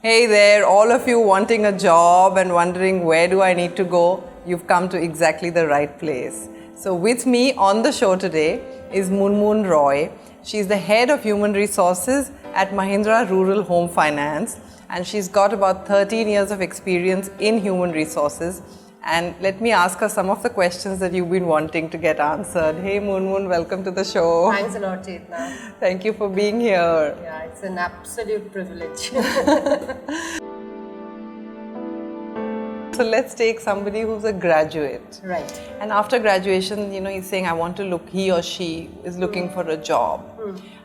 Hey there, all of you wanting a job and wondering where do I need to go, you've come to exactly the right place. So with me on the show today is Moon Roy. She's the Head of Human Resources at Mahindra Rural Home Finance, and she's got about 13 years of experience in human resources. And let me ask her some of the questions that you've been wanting to get answered. Hey Moon, welcome to the show. Thanks a lot, Chetna. Thank you for being here. Yeah, it's an absolute privilege. So let's take somebody who's a graduate. Right. And after graduation, he's saying, he or she is looking for a job.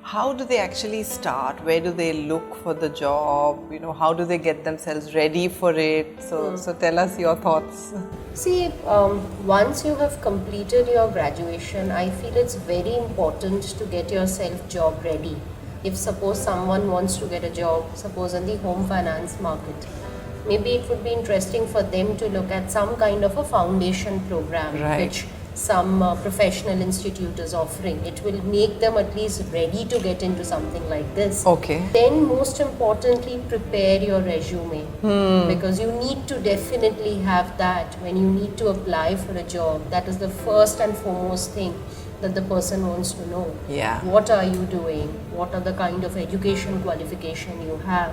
How do they actually start? Where do they look for the job? How do they get themselves ready for it? So tell us your thoughts. See, once you have completed your graduation, I feel it's very important to get yourself job ready. If suppose someone wants to get a job, suppose in the home finance market, maybe it would be interesting for them to look at some kind of a foundation program, right, which some professional institute is offering. It will make them at least ready to get into something like this. Okay. Then most importantly, prepare your resume, because you need to definitely have that when you need to apply for a job. That is the first and foremost thing that the person wants to know. Yeah. What are you doing? What are the kind of education qualification you have?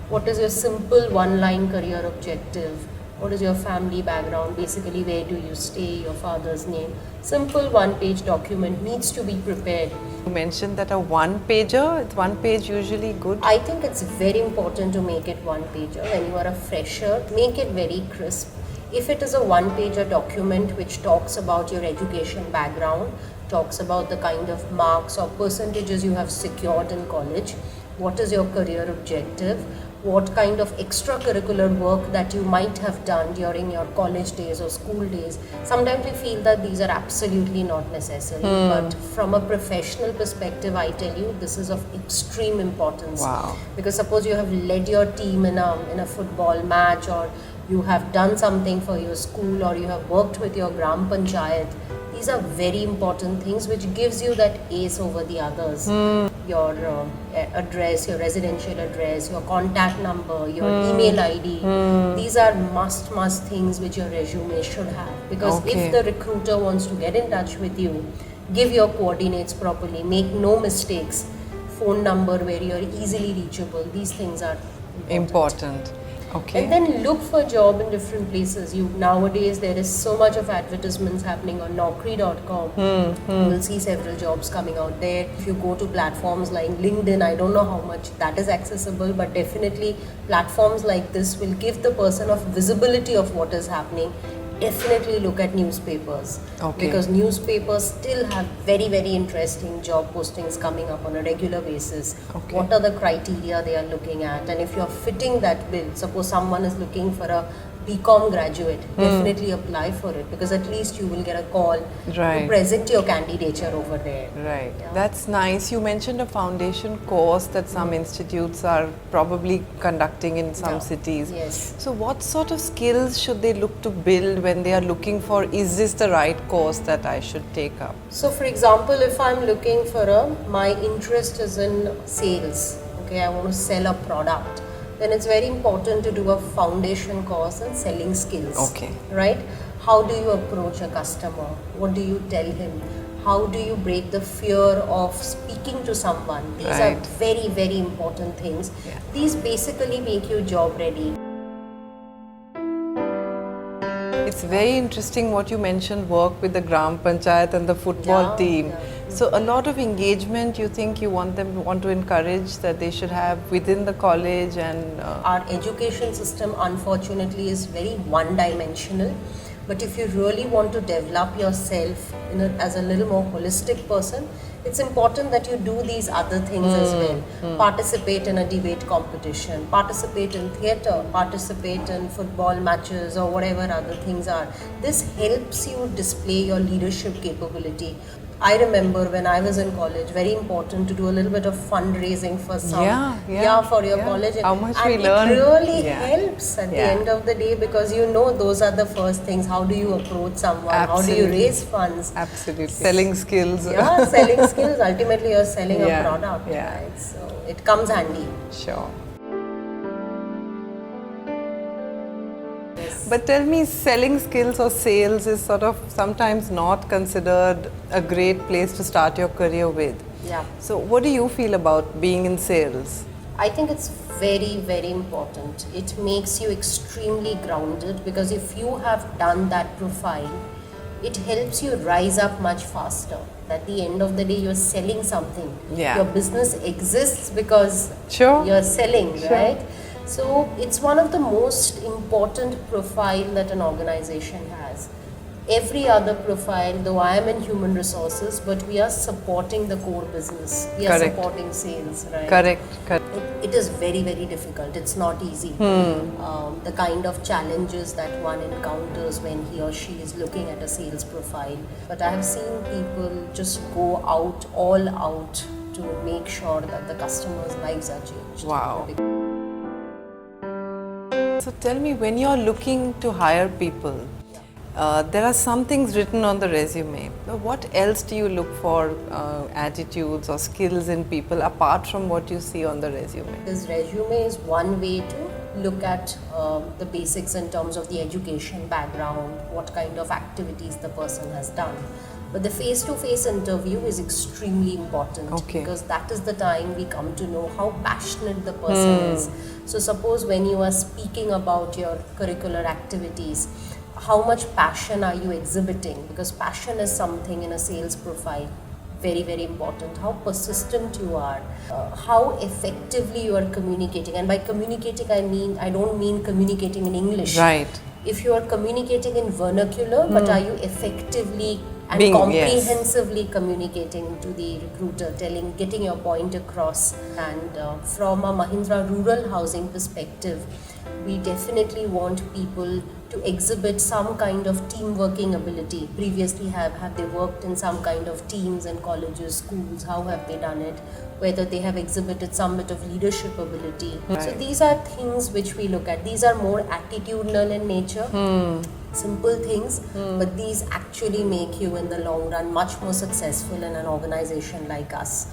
What is your simple one-line career objective? What is your family background? Basically, where do you stay? Your father's name. Simple one-page document needs to be prepared. You mentioned that a one-pager, is one page usually good? I think it's very important to make it one-pager. When you are a fresher, make it very crisp. If it is a one-pager document which talks about your education background, talks about the kind of marks or percentages you have secured in college, what is your career objective, what kind of extracurricular work that you might have done during your college days or school days. Sometimes we feel that these are absolutely not necessary, but from a professional perspective, I tell you, this is of extreme importance. Wow. Because suppose you have led your team in a football match, or you have done something for your school, or you have worked with your Gram Panchayat. These are very important things which gives you that ace over the others. Your address, your residential address, your contact number, your email ID. These are must things which your resume should have. Because if the recruiter wants to get in touch with you, give your coordinates properly, make no mistakes, phone number where you are easily reachable. These things are important. Okay. And then look for job in different places. Nowadays there is so much of advertisements happening on Naukri.com. You will see several jobs coming out there. If you go to platforms like LinkedIn, I don't know how much that is accessible, but definitely platforms like this will give the person of visibility of what is happening. Definitely look at newspapers, because newspapers still have very interesting job postings coming up on a regular basis. What are the criteria they are looking at, and if you are fitting that bill, suppose someone is looking for a BCom graduate, definitely apply for it, because at least you will get a call to present your candidature over there. Right. Yeah. That's nice. You mentioned a foundation course that some institutes are probably conducting in some cities. Yes. So what sort of skills should they look to build when they are looking for, is this the right course that I should take up? So for example, if I'm looking for my interest is in sales, I want to sell a product, then it's very important to do a foundation course in selling skills. Right? How do you approach a customer? What do you tell him? How do you break the fear of speaking to someone? These are very important things. Yeah. These basically make you job ready. It's very interesting what you mentioned, work with the Gram Panchayat and the football team. So a lot of engagement you think you want to encourage that they should have within the college. And our education system unfortunately is very one-dimensional, but if you really want to develop yourself as a little more holistic person, it's important that you do these other things as well. Participate in a debate competition, participate in theatre, participate in football matches or whatever other things are. This helps you display your leadership capability. I remember when I was in college, very important to do a little bit of fundraising for some, for your college. How much and we learn. It really helps at the end of the day, because those are the first things. How do you approach someone? Absolutely. How do you raise funds? Absolutely. Selling skills. Selling skills. Ultimately, you're selling a product. Yeah. Right? So it comes handy. Sure. But tell me, selling skills or sales is sort of sometimes not considered a great place to start your career with. Yeah. So what do you feel about being in sales? I think it's very, very important. It makes you extremely grounded because if you have done that profile, it helps you rise up much faster. At the end of the day, you're selling something. Yeah. Your business exists because Sure. you're selling, Sure. right? So it's one of the most important profile that an organization has. Every other profile, though I am in human resources, but we are supporting the core business. We are Correct. supporting sales, right? Correct. It is very, very difficult. It's not easy. The kind of challenges that one encounters when he or she is looking at a sales profile. But I have seen people just go out, all out, to make sure that the customers' lives are changed. Wow. So tell me, when you're looking to hire people, there are some things written on the resume. But what else do you look for, attitudes or skills in people apart from what you see on the resume? This resume is one way to look at the basics in terms of the education background, what kind of activities the person has done. But the face-to-face interview is extremely important because that is the time we come to know how passionate the person is. So suppose when you are speaking about your curricular activities, how much passion are you exhibiting? Because passion is something in a sales profile very, very important. How persistent you are, how effectively you are communicating. And by communicating, I don't mean communicating in English. Right. If you are communicating in vernacular, but are you effectively and comprehensively communicating to the recruiter, getting your point across? And from a Mahindra rural housing perspective, we definitely want people to exhibit some kind of team working ability. Previously, have they worked in some kind of teams in colleges, schools? How have they done it? Whether they have exhibited some bit of leadership ability. Right. So these are things which we look at. These are more attitudinal in nature. Simple things, but these actually make you in the long run much more successful in an organization like us.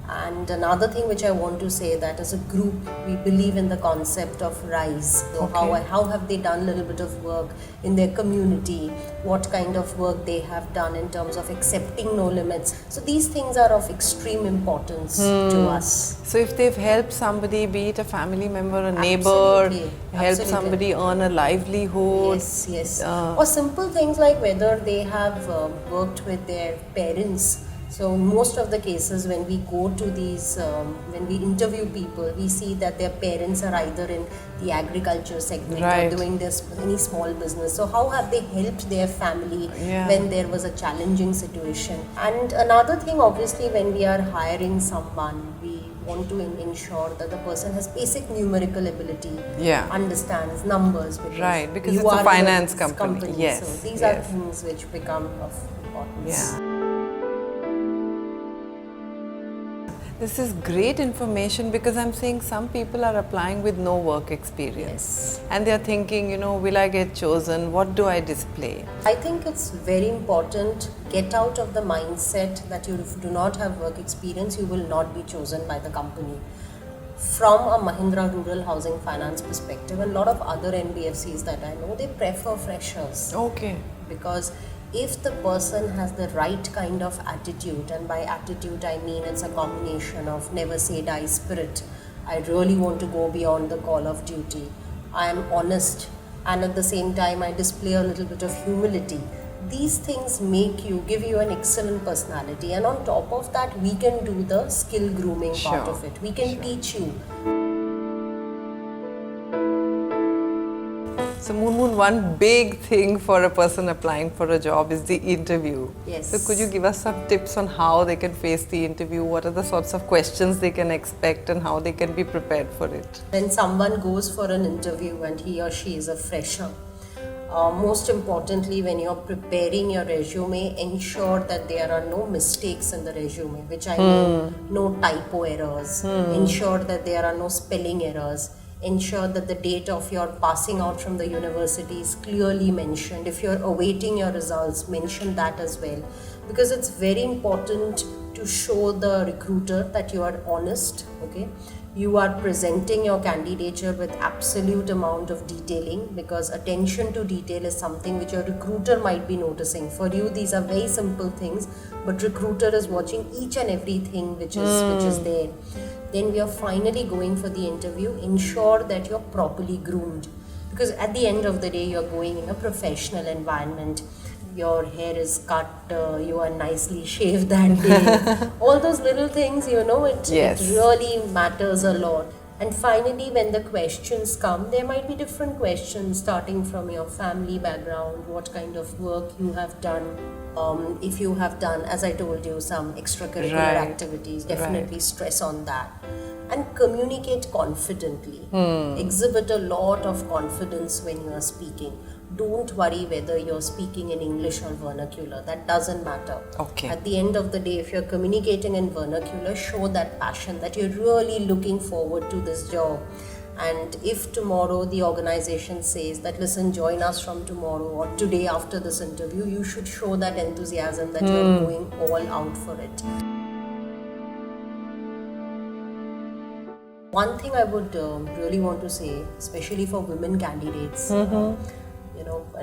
And another thing which I want to say, that as a group we believe in the concept of RISE. So how have they done a little bit of work in their community, what kind of work they have done in terms of accepting no limits. So these things are of extreme importance to us. So if they've helped somebody, be it a family member, a neighbor, help somebody earn a livelihood. Yes. Or simple things like whether they have worked with their parents. So most of the cases when we go to these, when we interview people, we see that their parents are either in the agriculture segment or doing any small business. So how have they helped their family when there was a challenging situation? And another thing, obviously, when we are hiring someone, we want to ensure that the person has basic numerical ability, understands numbers. Because it's a finance company. Yes. So these are things which become of importance. This is great information because I'm saying some people are applying with no work experience. And they're thinking, will I get chosen? What do I display? I think it's very important, get out of the mindset that you do not have work experience, you will not be chosen by the company. From a Mahindra rural housing finance perspective, and a lot of other NBFCs that I know, they prefer freshers. Because if the person has the right kind of attitude, and by attitude I mean it's a combination of never say die spirit, I really want to go beyond the call of duty, I am honest, and at the same time I display a little bit of humility. These things give you an excellent personality, and on top of that we can do the skill grooming part of it. We can teach you. So Moon, one big thing for a person applying for a job is the interview. So could you give us some tips on how they can face the interview? What are the sorts of questions they can expect and how they can be prepared for it? When someone goes for an interview and he or she is a fresher, most importantly, when you're preparing your resume, ensure that there are no mistakes in the resume, which I mean no typo errors. Ensure that there are no spelling errors. Ensure that the date of your passing out from the university is clearly mentioned. If you're awaiting your results, mention that as well. Because it's very important to show the recruiter that you are honest, You are presenting your candidature with absolute amount of detailing, because attention to detail is something which your recruiter might be noticing. For you, these are very simple things, but recruiter is watching each and everything which is there. Then we are finally going for the interview. Ensure that you're properly groomed, because at the end of the day, you're going in a professional environment. Your hair is cut, you are nicely shaved that day. All those little things, it really matters a lot. And finally, when the questions come, there might be different questions starting from your family background, what kind of work you have done. If you have done, as I told you, some extracurricular activities, definitely stress on that. And communicate confidently. Exhibit a lot of confidence when you are speaking. Don't worry whether you're speaking in English or vernacular. That doesn't matter. Okay. At the end of the day, if you're communicating in vernacular, show that passion, that you're really looking forward to this job. And if tomorrow the organization says that, listen, join us from tomorrow or today after this interview, you should show that enthusiasm that you're going all out for it. One thing I would really want to say, especially for women candidates,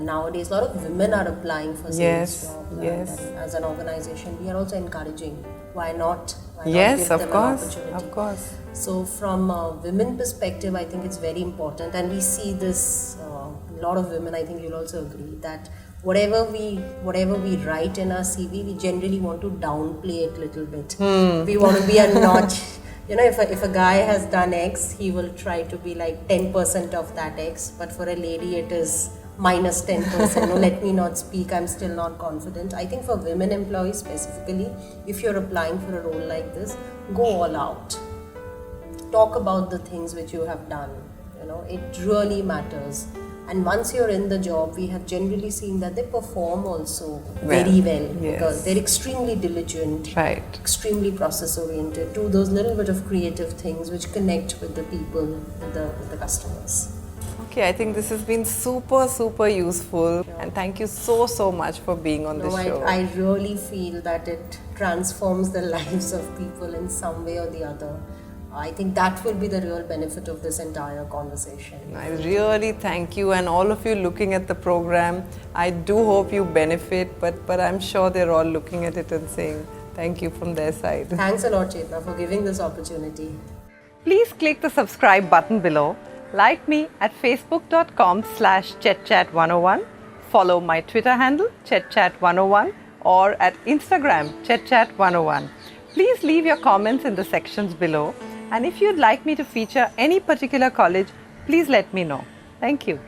nowadays a lot of women are applying for sales jobs. And as an organization, we are also encouraging. Why not? Why not give them an opportunity? Of course. So from a women perspective, I think it's very important, and we see this a lot of women. I think you'll also agree that whatever we write in our CV, we generally want to downplay it a little bit. We want to be a notch. If a guy has done X, he will try to be like 10% of that X, but for a lady it is minus 10%. No, let me not speak, I'm still not confident. I think for women employees specifically, if you're applying for a role like this, go all out. Talk about the things which you have done. It really matters. And once you're in the job, we have generally seen that they perform also very well, because they're extremely diligent, extremely process oriented, do those little bit of creative things which connect with the people, with the customers. Okay, I think this has been super, super useful, and thank you so much for being on this show. I really feel that it transforms the lives of people in some way or the other. I think that will be the real benefit of this entire conversation. I really thank you, and all of you looking at the program. I do hope you benefit, but I'm sure they're all looking at it and saying thank you from their side. Thanks a lot, Chetna, for giving this opportunity. Please click the subscribe button below. Like me at facebook.com/ChetChat101. Follow my Twitter handle, ChetChat101, or at Instagram, ChetChat101. Please leave your comments in the sections below. And if you'd like me to feature any particular college, please let me know. Thank you.